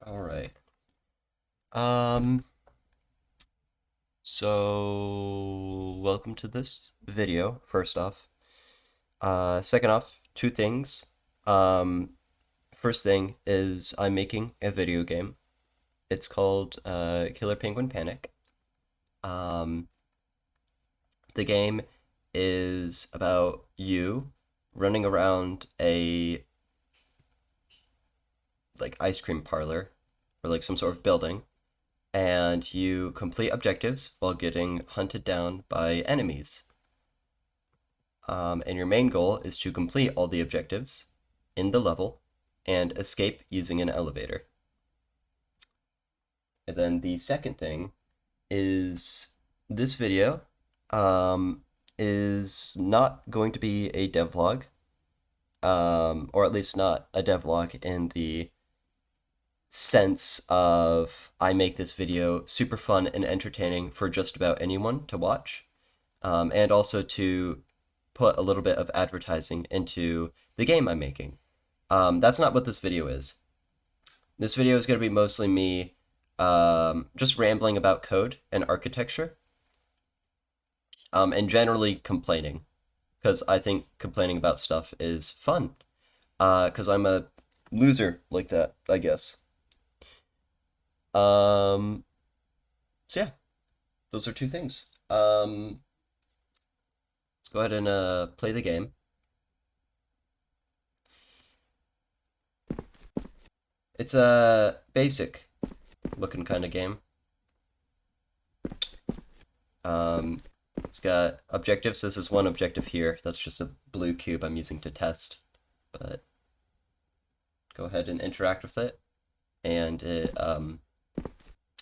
All right. Um, so welcome to this video, first off. Second off, two things. Um, First thing is I'm making a video game. It's called Killer Penguin Panic. Um, the game is about you running around a like ice cream parlor or like some sort of building, and you complete objectives while getting hunted down by enemies. And your main goal is to complete all the objectives in the level and escape using an elevator. And then the second thing is this video um, is not going to be a devlog, or at least not a devlog in the sense of I make this video super fun and entertaining for just about anyone to watch, and also to put a little bit of advertising into the game I'm making. That's not what this video is. This video is going to be mostly me just rambling about code and architecture, and generally complaining, because I think complaining about stuff is fun, because I'm a loser like that, I guess. Um, so yeah, those are two things. Let's go ahead and play the game. It's a basic looking kind of game. It's got objectives. This is one objective here. That's just a blue cube I'm using to test. But go ahead and interact with it. And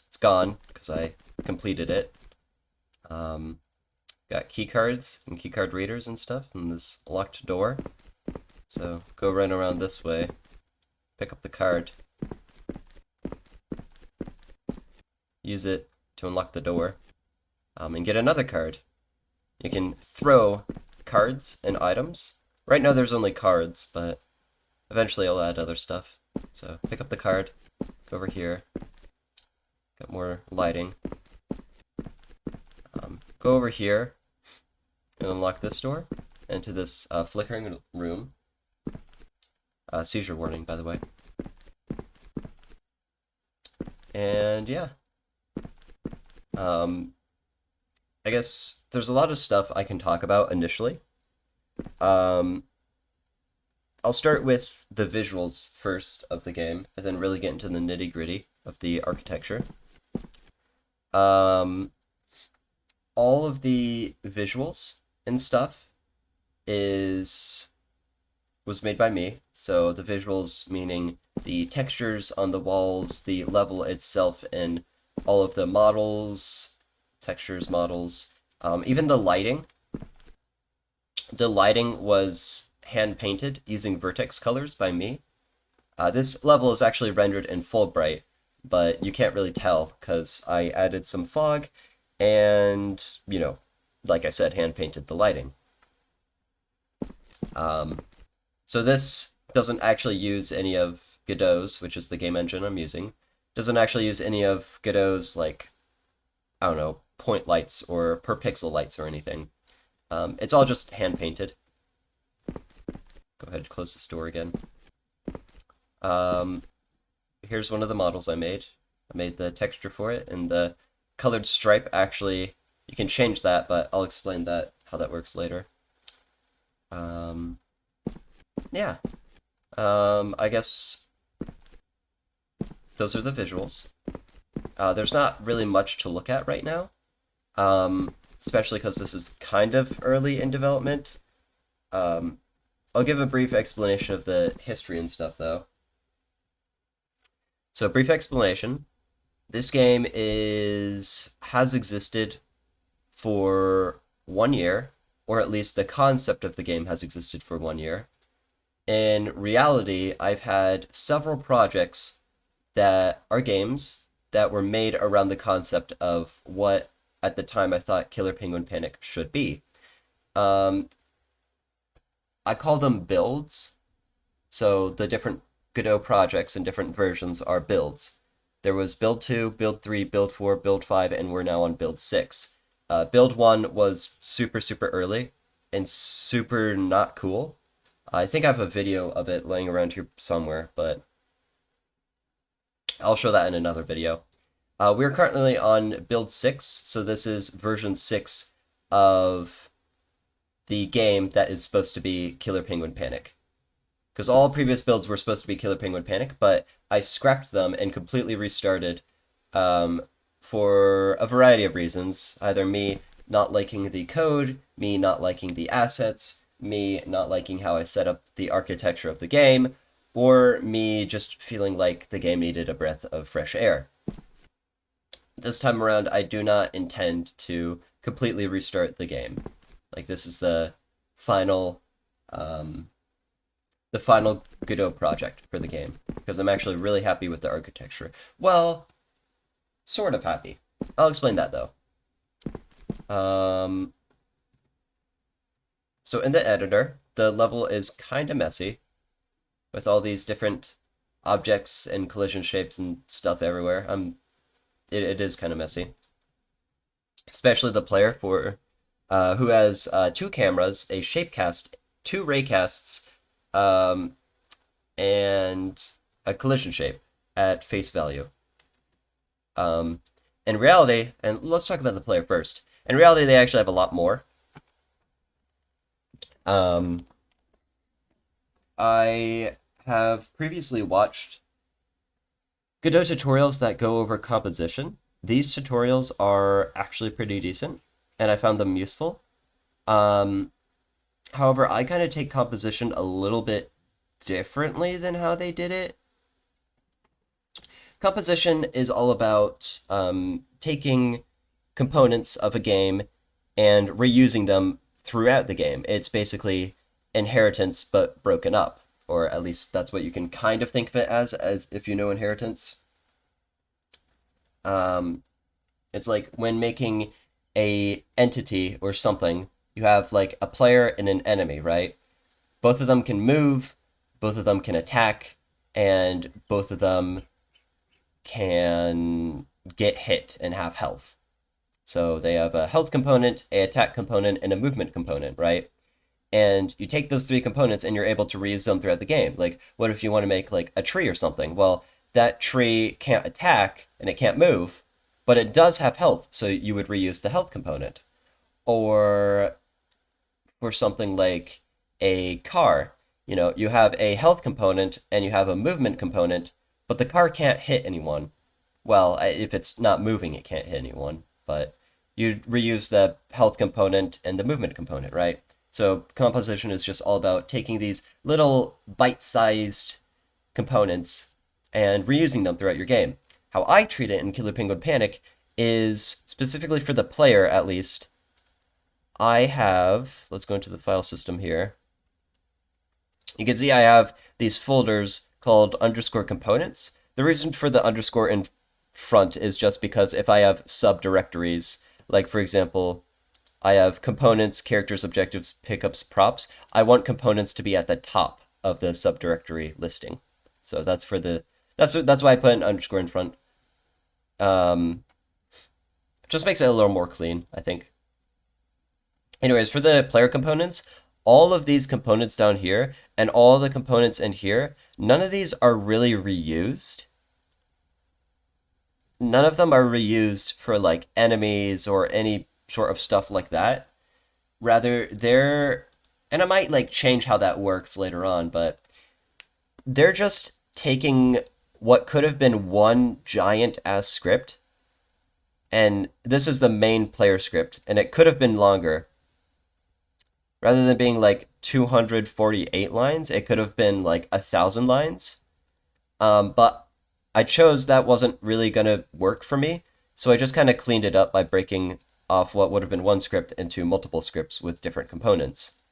it's gone because I completed it. Got key cards and key card readers and stuff, and this locked door. So go run around this way, pick up the card, use it to unlock the door, and get another card. You can throw cards and items. Right now there's only cards, but eventually I'll add other stuff. So pick up the card, go over here, got more lighting. Go over here and unlock this door into this flickering room. Seizure warning, by the way. And yeah. I guess there's a lot of stuff I can talk about initially. Um, I'll start with the visuals first of the game, and then really get into the nitty-gritty of the architecture. Um, all of the visuals and stuff is was made by me. So the visuals meaning the textures on the walls, the level itself, and all of the models, textures, models, even the lighting. The lighting was hand painted using vertex colors by me. This level is actually rendered in full bright, but you can't really tell because I added some fog and, like I said, hand painted the lighting. So this doesn't actually use any of Godot's, which is the game engine I'm using. Doesn't actually use any of Godot's, like, I don't know, point lights or per pixel lights or anything. It's all just hand painted. Go ahead and close this door again. Here's one of the models I made. I made the texture for it, and the colored stripe actually, you can change that, but I'll explain that, how that works later. Yeah. I guess those are the visuals. There's not really much to look at right now, especially because this is kind of early in development. I'll give a brief explanation of the history and stuff, though. So, brief explanation. This game has existed for 1 year, or at least the concept of the game has existed for 1 year. In reality, I've had several projects that are games that were made around the concept of what, at the time, I thought Killer Penguin Panic should be. Um, I call them builds. So the different Godot projects and different versions are builds. There was build 2, build 3, build 4, build 5, and we're now on build 6. Build 1 was super, super early and super not cool. I think I have a video of it laying around here somewhere, but I'll show that in another video. We're currently on build 6, so this is version 6 of the game that is supposed to be Killer Penguin Panic. Because all previous builds were supposed to be Killer Penguin Panic, but I scrapped them and completely restarted for a variety of reasons. Either me not liking the code, me not liking the assets, me not liking how I set up the architecture of the game, or me just feeling like the game needed a breath of fresh air. This time around, I do not intend to completely restart the game. Like, this is the final Godot project for the game, because I'm actually really happy with the architecture. Well, sort of happy. I'll explain that, though. So in the editor, the level is kind of messy, with all these different objects and collision shapes and stuff everywhere. It is kind of messy. Especially the player who has 2 cameras, a shapecast, 2 raycasts, and a collision shape at face value. In reality, and let's talk about the player first. In reality, they actually have a lot more. I have previously watched Godot tutorials that go over composition. These tutorials are actually pretty decent, and I found them useful. However, I kind of take composition a little bit differently than how they did it. Composition is all about taking components of a game and reusing them throughout the game. It's basically inheritance but broken up, or at least that's what you can kind of think of it as if you know inheritance. It's like when making a entity or something, you have like a player and an enemy, right? Both of them can move, both of them can attack, and both of them can get hit and have health. So they have a health component, a attack component, and a movement component, right? And you take those 3 components and you're able to reuse them throughout the game. Like, what if you want to make like a tree or something? Well, that tree can't attack and it can't move, but it does have health, so you would reuse the health component. Or for something like a car, you have a health component and you have a movement component, but the car can't hit anyone. Well, if it's not moving, it can't hit anyone, but you reuse the health component and the movement component, right? So composition is just all about taking these little bite-sized components and reusing them throughout your game. How I treat it in Killer Penguin Panic is, specifically for the player at least, let's go into the file system here. You can see I have these folders called underscore components. The reason for the underscore in front is just because if I have subdirectories, like for example, I have components, characters, objectives, pickups, props, I want components to be at the top of the subdirectory listing. So that's why I put an underscore in front. Just makes it a little more clean, I think. Anyways, for the player components, all of these components down here and all the components in here, none of these are really reused. None of them are reused for like enemies or any sort of stuff like that. Rather, and I might like change how that works later on, but they're just taking what could have been one giant ass script, and this is the main player script, and it could have been longer. Rather than being like 248 lines, it could have been like 1,000 lines. But I chose that wasn't really going to work for me, so I just kind of cleaned it up by breaking off what would have been one script into multiple scripts with different components.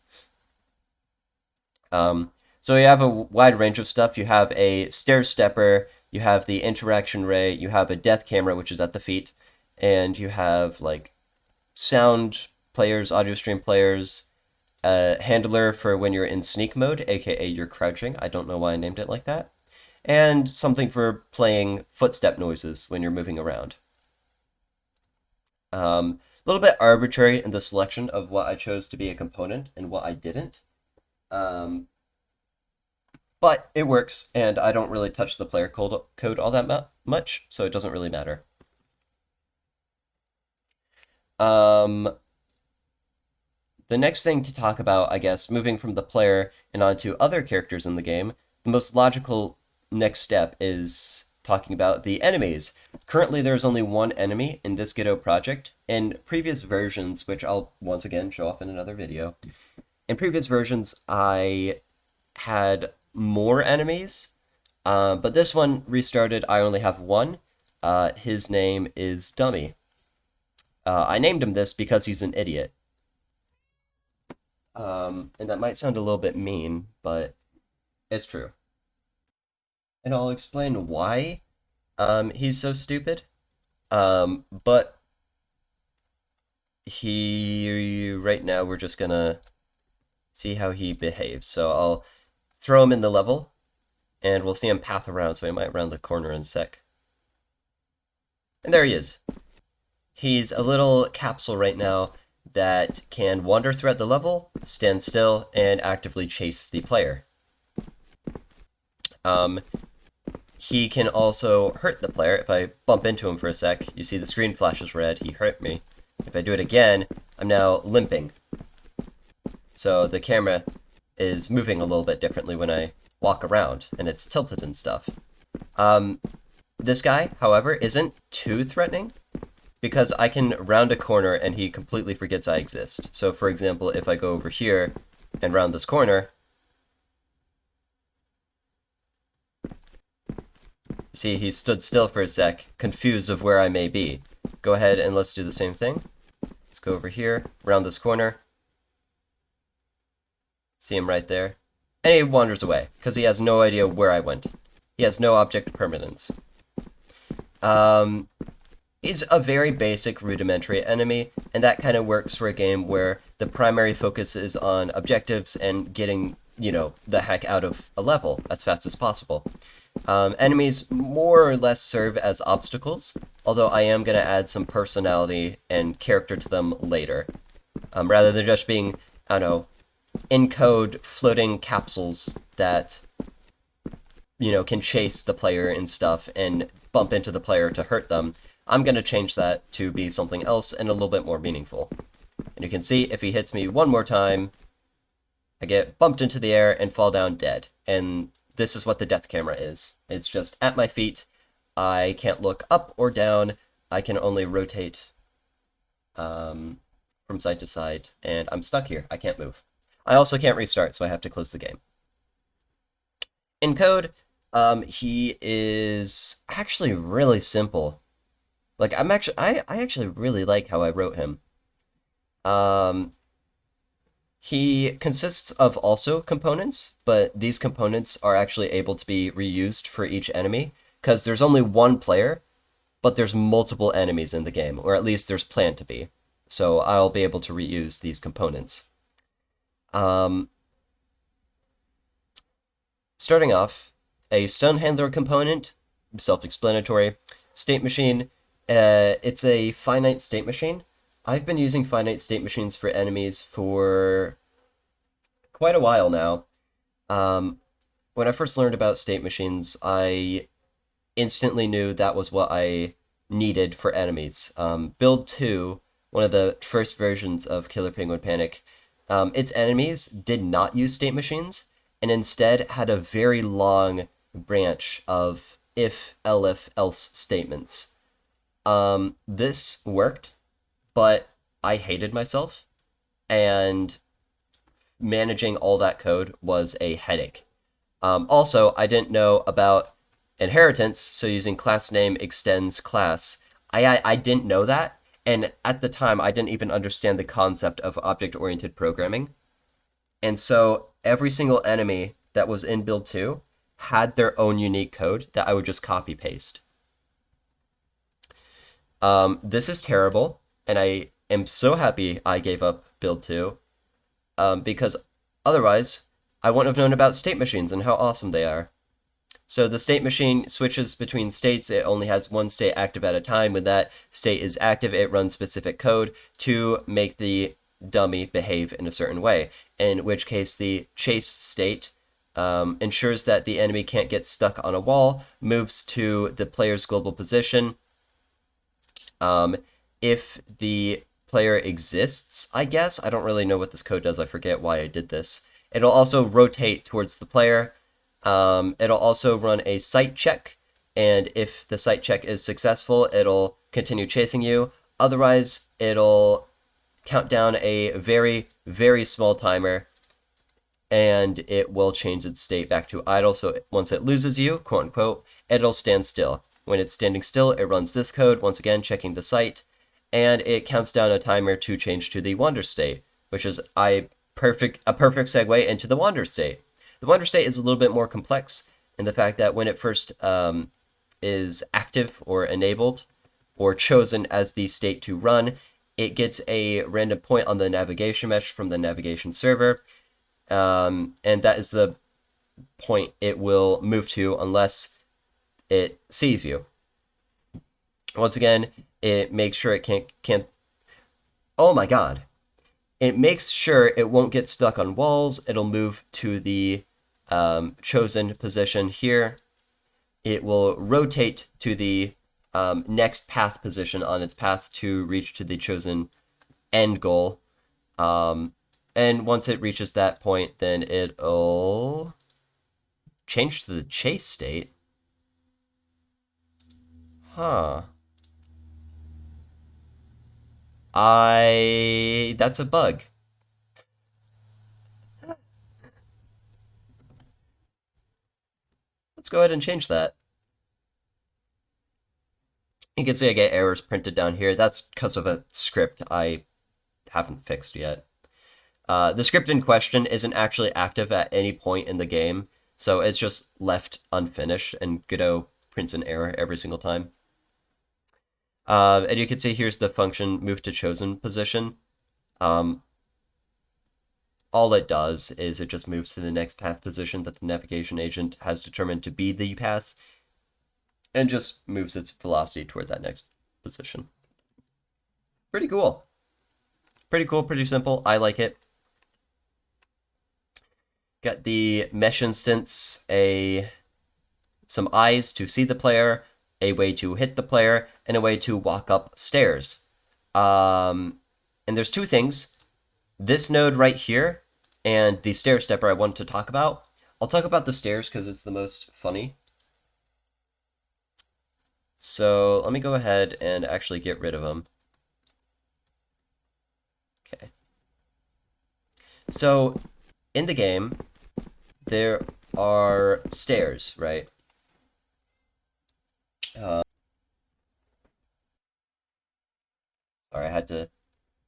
So you have a wide range of stuff. You have a stair stepper, you have the interaction ray, you have a death camera, which is at the feet, and you have like sound players, audio stream players, a handler for when you're in sneak mode, aka you're crouching. I don't know why I named it like that. and something for playing footstep noises when you're moving around. A little bit arbitrary in the selection of what I chose to be a component and what I didn't. Um, but it works, and I don't really touch the player code all that much, so it doesn't really matter. Um, the next thing to talk about, I guess, moving from the player and onto other characters in the game, the most logical next step is talking about the enemies. Currently, there is only one enemy in this Ghetto project. In previous versions, which I'll once again show off in another video, in previous versions, I had more enemies, but this one restarted, I only have one. His name is Dummy. I named him this because he's an idiot. And that might sound a little bit mean, but it's true. And I'll explain why he's so stupid. But right now we're just gonna see how he behaves. So I'll throw him in the level, and we'll see him path around, so he might round the corner in a sec. And there he is. He's a little capsule right now that can wander throughout the level, stand still, and actively chase the player. He can also hurt the player. If I bump into him for a sec, you see the screen flashes red, he hurt me. If I do it again, I'm now limping. So the camera is moving a little bit differently when I walk around, and it's tilted and stuff. This guy, however, isn't too threatening, because I can round a corner and he completely forgets I exist. So for example, if I go over here and round this corner, see, he stood still for a sec, confused of where I may be. Go ahead and let's do the same thing. Let's go over here, round this corner. See him right there. And he wanders away, because he has no idea where I went. He has no object permanence. He's a very basic, rudimentary enemy, and that kind of works for a game where the primary focus is on objectives and getting, the heck out of a level as fast as possible. Enemies more or less serve as obstacles, although I am going to add some personality and character to them later. Rather than just being, I don't know, in-code floating capsules that, can chase the player and stuff and bump into the player to hurt them, I'm going to change that to be something else and a little bit more meaningful. And you can see if he hits me one more time, I get bumped into the air and fall down dead. And this is what the death camera is. It's just at my feet. I can't look up or down. I can only rotate from side to side, and I'm stuck here. I can't move. I also can't restart, so I have to close the game. In code, he is actually really simple. Like, I actually really like how I wrote him. He consists of also components, but these components are actually able to be reused for each enemy, because there's only one player, but there's multiple enemies in the game, or at least there's planned to be. So I'll be able to reuse these components. Starting off, a stone handler component, self-explanatory. State machine, it's a finite state machine. I've been using finite state machines for enemies for quite a while now. When I first learned about state machines, I instantly knew that was what I needed for enemies. Build 2, one of the first versions of Killer Penguin Panic, its enemies did not use state machines, and instead had a very long branch of if, elif, else statements. This worked, but I hated myself, and managing all that code was a headache. Also, I didn't know about inheritance, so using class name extends class. I didn't know that, and at the time, I didn't even understand the concept of object-oriented programming. And so every single enemy that was in build 2 had their own unique code that I would just copy-paste. This is terrible, and I am so happy I gave up build 2, because otherwise I wouldn't have known about state machines and how awesome they are. So the state machine switches between states. It only has one state active at a time. When that state is active, it runs specific code to make the dummy behave in a certain way, in which case the chase state ensures that the enemy can't get stuck on a wall, moves to the player's global position. If the player exists, I guess. I don't really know what this code does. I forget why I did this. It'll also rotate towards the player. It'll also run a sight check, and if the sight check is successful, it'll continue chasing you. Otherwise, it'll count down a very, very small timer, and it will change its state back to idle. So once it loses you, quote unquote, it'll stand still. When it's standing still, it runs this code, once again checking the sight, and it counts down a timer to change to the wander state, which is a perfect segue into the wander state. The wander state is a little bit more complex in the fact that when it first is active or enabled or chosen as the state to run, it gets a random point on the navigation mesh from the navigation server, and that is the point it will move to unless it sees you. Once again, it makes sure it can't. Oh my god! It makes sure it won't get stuck on walls. It'll move to the chosen position here. It will rotate to the next path position on its path to reach to the chosen end goal. And once it reaches that point, then it'll change to the chase state. Huh. That's a bug. Let's go ahead and change that. You can see I get errors printed down here. That's because of a script I haven't fixed yet. The script in question isn't actually active at any point in the game, so it's just left unfinished, and Godot prints an error every single time. And you can see here's the function move to chosen position. All it does is it just moves to the next path position that the navigation agent has determined to be the path, and just moves its velocity toward that next position. Pretty cool. Pretty cool, pretty simple. I like it. Got the mesh instance, some eyes to see the player, a way to hit the player, and a way to walk up stairs. And there's two things. This node right here, and the stair stepper I wanted to talk about. I'll talk about the stairs because it's the most funny. So let me go ahead and actually get rid of them. Okay. So in the game, there are stairs, right? Sorry, I had to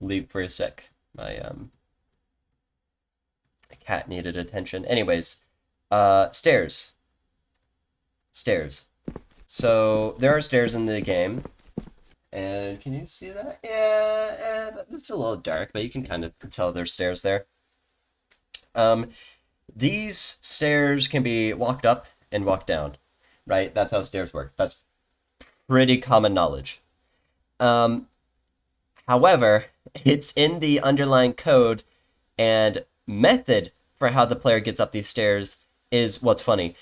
leave for a sec. My cat needed attention. Anyways, stairs. Stairs. So there are stairs in the game, and can you see that? Yeah, it's a little dark, but you can kind of tell there's stairs there. These stairs can be walked up and walked down, right? That's how stairs work. That's pretty common knowledge. However, it's in the underlying code, and method for how the player gets up these stairs is what's funny.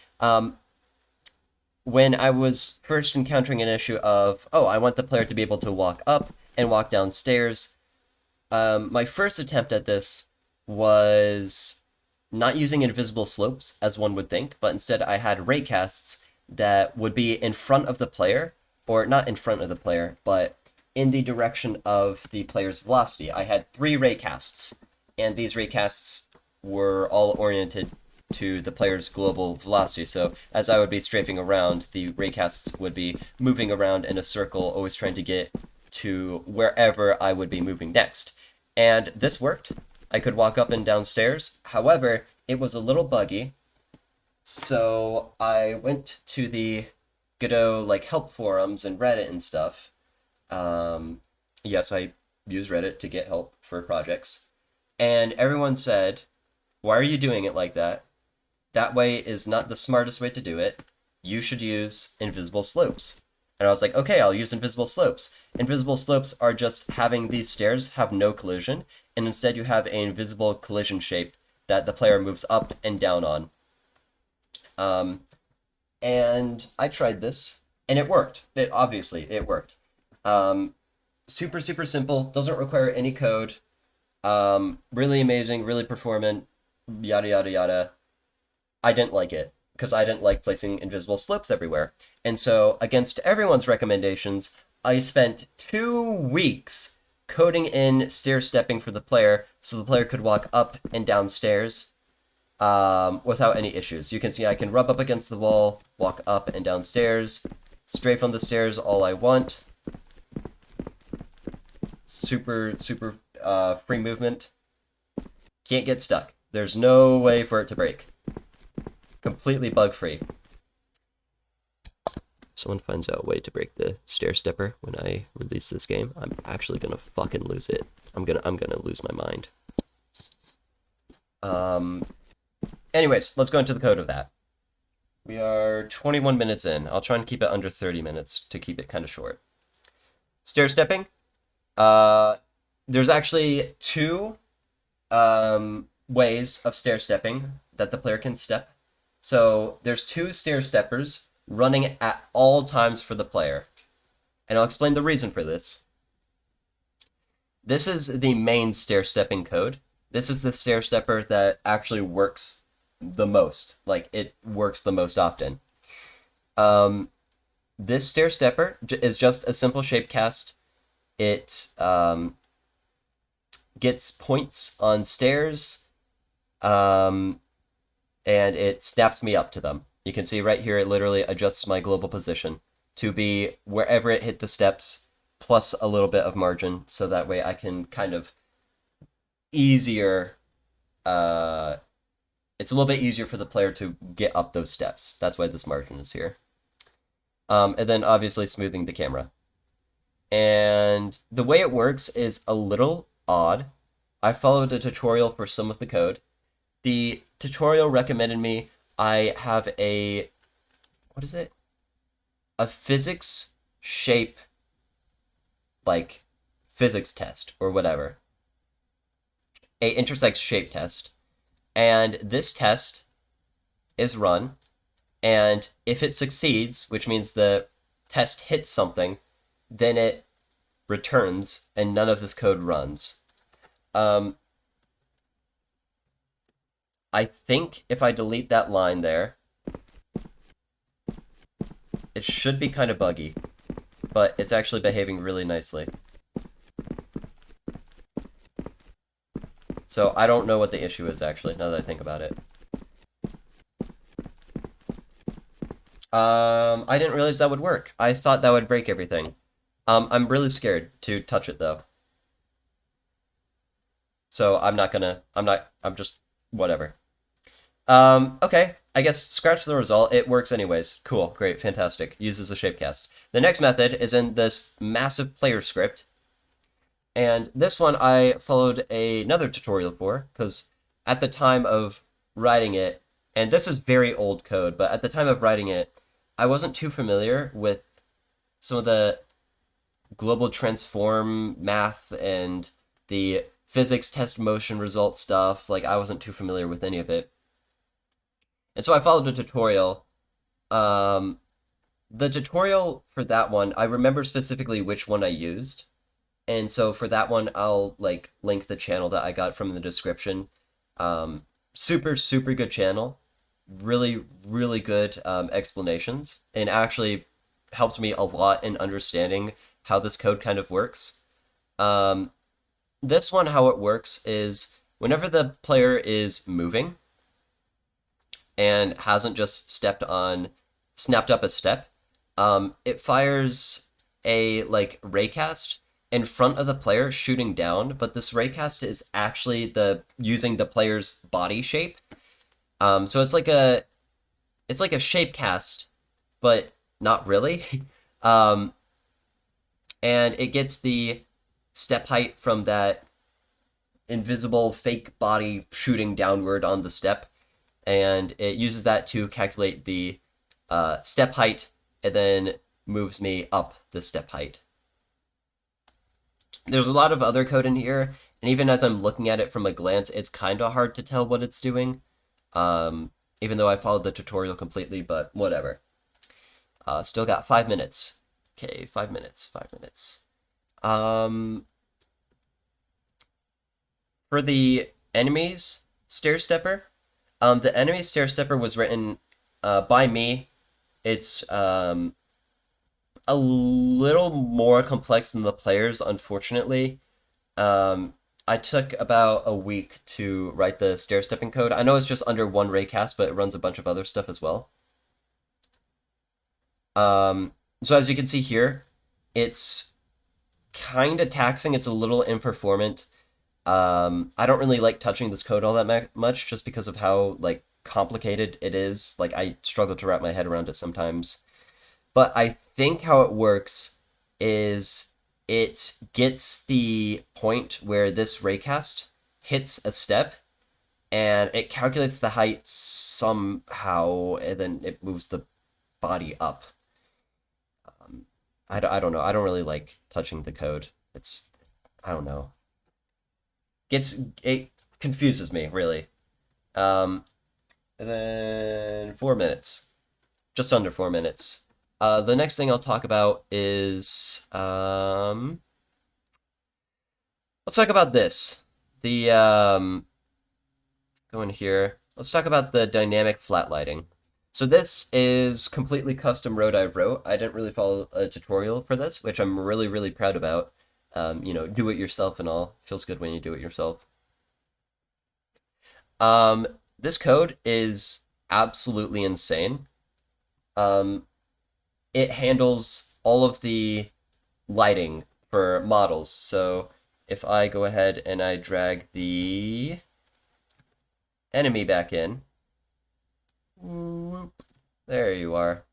When I was first encountering an issue of, oh, I want the player to be able to walk up and walk down stairs, my first attempt at this was not using invisible slopes, as one would think, but instead I had raycasts that would be in front of the player, or not in front of the player, but in the direction of the player's velocity. I had 3 raycasts, and these raycasts were all oriented to the player's global velocity. So as I would be strafing around, the raycasts would be moving around in a circle, always trying to get to wherever I would be moving next. And this worked. I could walk up and down stairs. However, it was a little buggy. So I went to the Godot help forums and Reddit and stuff. Yes, I use Reddit to get help for projects. And everyone said, why are you doing it like that? That way is not the smartest way to do it. you should use invisible slopes. And I was like, okay, I'll use invisible slopes. Invisible slopes are just having these stairs have no collision, and instead you have an invisible collision shape that the player moves up and down on. And I tried this, and it worked. It worked. Super, super simple, doesn't require any code. Really amazing, really performant, yada, yada, yada. I didn't like it because I didn't like placing invisible slopes everywhere. And so, against everyone's recommendations, I spent 2 weeks coding in stair stepping for the player so the player could walk up and down stairs without any issues. You can see I can rub up against the wall, walk up and down stairs, strafe on the stairs all I want. Super, super free movement. Can't get stuck. There's no way for it to break. Completely bug-free. If someone finds out a way to break the stair stepper when I release this game, I'm actually gonna fucking lose it. I'm gonna lose my mind. Anyways, let's go into the code of that. We are 21 minutes in. I'll try and keep it under 30 minutes to keep it kind of short. Stair stepping. There's actually two ways of stair stepping that the player can step. So there's two stair steppers running at all times for the player. And I'll explain the reason for this. This is the main stair stepping code. This is the stair stepper that actually works the most. Like, it works the most often. This stair stepper is just a simple shape cast. It gets points on stairs, and it snaps me up to them. You can see right here it literally adjusts my global position to be wherever it hit the steps, plus a little bit of margin, so that way I can kind of easier, it's a little bit easier for the player to get up those steps. That's why this margin is here. And then obviously smoothing the camera. And the way it works is a little odd. I followed a tutorial for some of the code. The tutorial recommended me I have a, what is it? A physics shape, like, physics test, or whatever. A intersects shape test. And this test is run, and if it succeeds, which means the test hits something, then it returns, and none of this code runs. I think if I delete that line there, it should be kind of buggy, but it's actually behaving really nicely. So I don't know what the issue is, actually, now that I think about it. I didn't realize that would work. I thought that would break everything. I'm really scared to touch it, though. So I'm just, whatever. Okay, I guess scratch the result. It works anyways. Cool, great, fantastic. Uses the shapecast. The next method is in this massive player script. And this one I followed another tutorial for, because at the time of writing it, and this is very old code, but at the time of writing it, I wasn't too familiar with some of the global transform math and the physics test motion result stuff. Like, I wasn't too familiar with any of it. And so I followed a tutorial. The tutorial for that one, I remember specifically which one I used. And so for that one, I'll like link the channel that I got from the description. Super, super good channel. Really, really good explanations. And actually helped me a lot in understanding how this code kind of works. This one, how it works is whenever the player is moving and hasn't just snapped up a step, it fires a like raycast in front of the player shooting down, but this raycast is actually using the player's body shape. So it's like a shape cast, but not really. And it gets the step height from that invisible fake body shooting downward on the step, and it uses that to calculate the step height, and then moves me up the step height. There's a lot of other code in here, and even as I'm looking at it from a glance, it's kind of hard to tell what it's doing. Even though I followed the tutorial completely, but whatever. Still got 5 minutes. Okay, 5 minutes, 5 minutes. For the enemies stair stepper, the enemy stair stepper was written by me. It's a little more complex than the players, unfortunately. I took about a week to write the stair stepping code. I know it's just under one raycast, but it runs a bunch of other stuff as well. So as you can see here, it's kind of taxing. It's a little imperformant. I don't really like touching this code all that much just because of how like complicated it is. Like I struggle to wrap my head around it sometimes. But I think how it works is it gets the point where this raycast hits a step and it calculates the height somehow and then it moves the body up. I don't know. I don't really like touching the code. I don't know. It confuses me, really. And then 4 minutes. Just under 4 minutes. The next thing I'll talk about is, let's talk about this. Go in here. Let's talk about the dynamic flat lighting. So this is completely custom code I wrote. I didn't really follow a tutorial for this, which I'm really, really proud about. Do it yourself and all. Feels good when you do it yourself. This code is absolutely insane. It handles all of the lighting for models. So if I go ahead and I drag the enemy back in, whoop, there you are.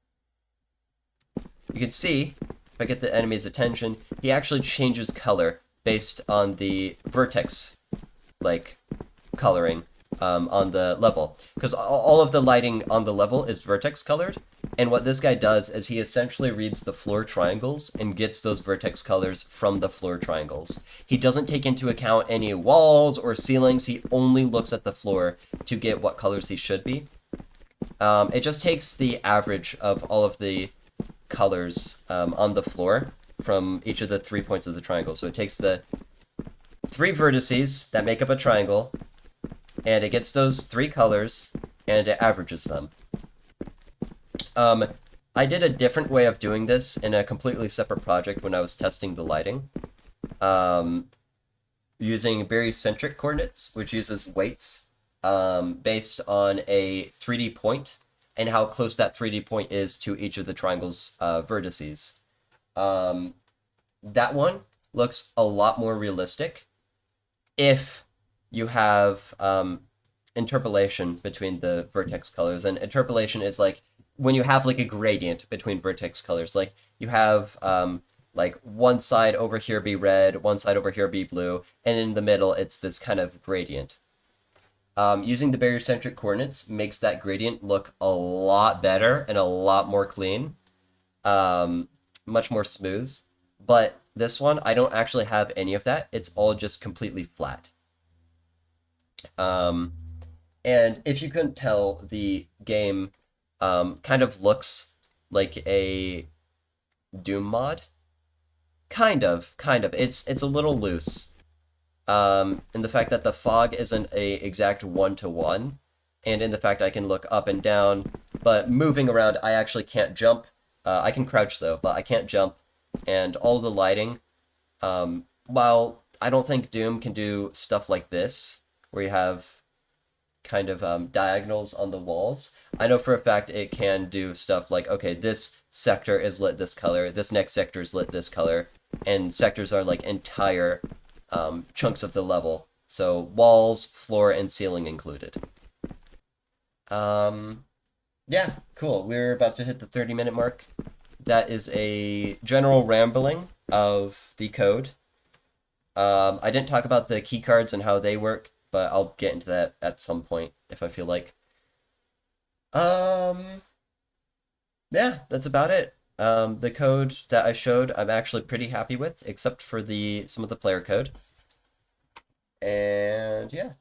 You can see, if I get the enemy's attention, he actually changes color based on the vertex, like, coloring on the level. Because all of the lighting on the level is vertex colored, and what this guy does is he essentially reads the floor triangles and gets those vertex colors from the floor triangles. He doesn't take into account any walls or ceilings, he only looks at the floor to get what colors he should be. It just takes the average of all of the colors on the floor from each of the 3 points of the triangle. So it takes the 3 vertices that make up a triangle, and it gets those 3 colors, and it averages them. I did a different way of doing this in a completely separate project when I was testing the lighting. Using barycentric coordinates, which uses weights based on a 3D point and how close that 3D point is to each of the triangle's vertices. That one looks a lot more realistic if you have interpolation between the vertex colors. And interpolation is like when you have like a gradient between vertex colors. Like you have like one side over here be red, one side over here be blue, and in the middle it's this kind of gradient. Using the barycentric coordinates makes that gradient look a lot better and a lot more clean, much more smooth. But this one, I don't actually have any of that. It's all just completely flat. And if you couldn't tell, the game kind of looks like a Doom mod. Kind of. It's a little loose. In the fact that the fog isn't a exact 1-to-1, and in the fact I can look up and down, but moving around I actually can't jump. I can crouch though, but I can't jump, and all the lighting, while I don't think Doom can do stuff like this, where you have kind of diagonals on the walls, I know for a fact it can do stuff like, okay, this sector is lit this color, this next sector is lit this color, and sectors are like entire chunks of the level. So walls, floor, and ceiling included. Yeah, cool. We're about to hit the 30-minute mark. That is a general rambling of the code. I didn't talk about the keycards and how they work, but I'll get into that at some point if I feel like. Yeah, that's about it. The code that I showed, I'm actually pretty happy with, except for the some of the player code. And yeah.